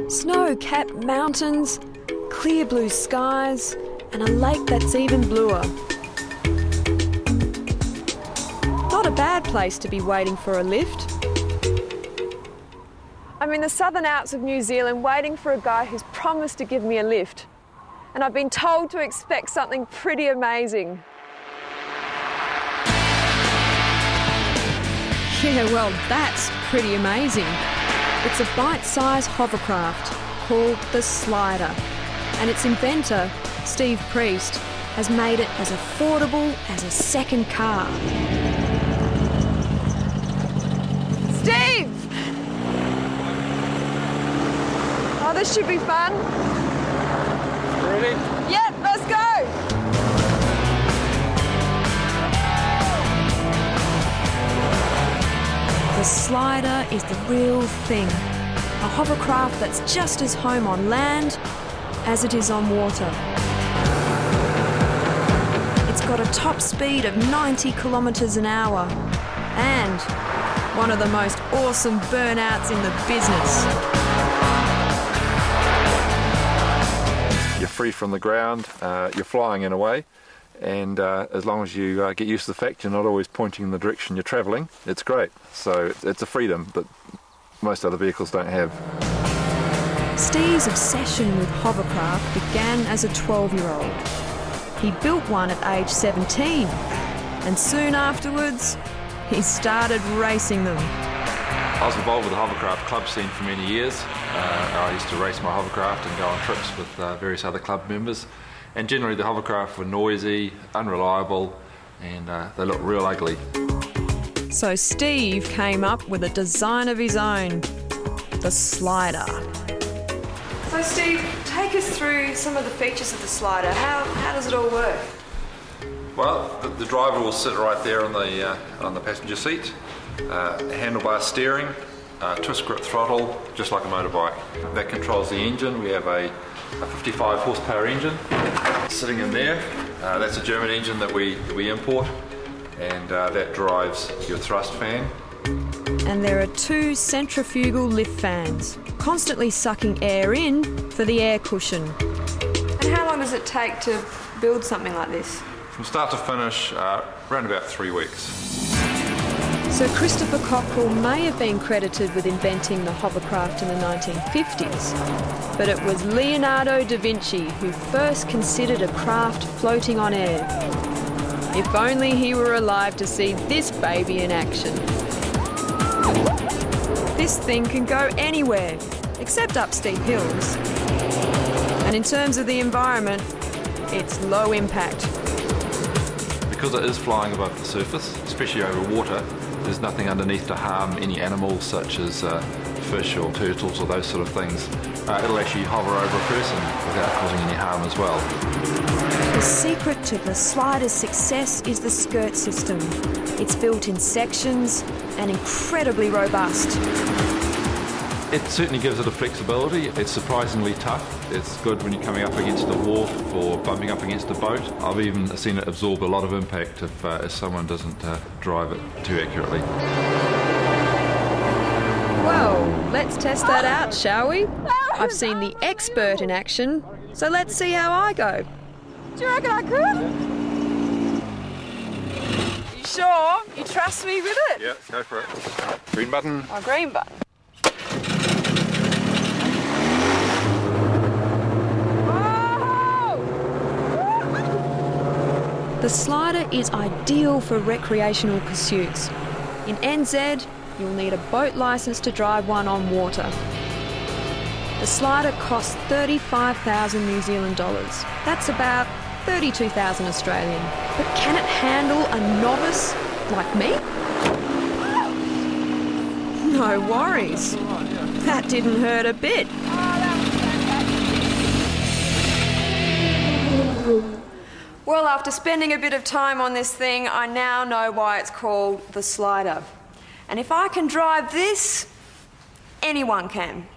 Snow-capped mountains, clear blue skies, and a lake that's even bluer. Not a bad place to be waiting for a lift. I'm in the southern Alps of New Zealand waiting for a guy who's promised to give me a lift. And I've been told to expect something pretty amazing. Yeah, well, that's pretty amazing. It's a bite-sized hovercraft called the Slider, and its inventor, Steve Priest, has made it as affordable as a second car. Steve! Oh, this should be fun. Ready? Yep, let's go! The Slider is the real thing. A hovercraft that's just as home on land as it is on water. It's got a top speed of 90 kilometres an hour and one of the most awesome burnouts in the business. You're free from the ground, you're flying in a way, and as long as you get used to the fact you're not always pointing in the direction you're travelling, it's great. So it's a freedom that most other vehicles don't have. Steve's obsession with hovercraft began as a 12-year-old. He built one at age 17, and soon afterwards, he started racing them. I was involved with the hovercraft club scene for many years. I used to race my hovercraft and go on trips with various other club members. And generally the hovercraft were noisy, unreliable, and they looked real ugly. So Steve came up with a design of his own, the Slider. So Steve, take us through some of the features of the Slider. How does it all work? Well, the driver will sit right there on the passenger seat, handlebar steering, twist grip throttle, just like a motorbike. That controls the engine. We have a 55 horsepower engine sitting in there. That's a German engine that we import, and that drives your thrust fan. And there are two centrifugal lift fans, constantly sucking air in for the air cushion. And how long does it take to build something like this? From start to finish, around about 3 weeks. Sir Christopher Cockerell may have been credited with inventing the hovercraft in the 1950s, but it was Leonardo da Vinci who first considered a craft floating on air. If only he were alive to see this baby in action. This thing can go anywhere, except up steep hills. And in terms of the environment, it's low impact. Because it is flying above the surface, especially over water, there's nothing underneath to harm any animals such as fish or turtles or those sort of things. It'll actually hover over a person without causing any harm as well. The secret to the Slider's success is the skirt system. It's built in sections and incredibly robust. It certainly gives it a flexibility. It's surprisingly tough. It's good when you're coming up against a wharf or bumping up against a boat. I've even seen it absorb a lot of impact if someone doesn't drive it too accurately. Well, let's test that out, shall we? I've seen the expert in action, so let's see how I go. Do you reckon I could? You sure? You trust me with it? Yeah, go for it. Green button. Oh, green button. The Slider is ideal for recreational pursuits. In NZ, you'll need a boat licence to drive one on water. The Slider costs 35,000 New Zealand dollars. That's about 32,000 Australian. But can it handle a novice like me? No worries. That didn't hurt a bit. Well, after spending a bit of time on this thing, I now know why it's called the Slider. And if I can drive this, anyone can.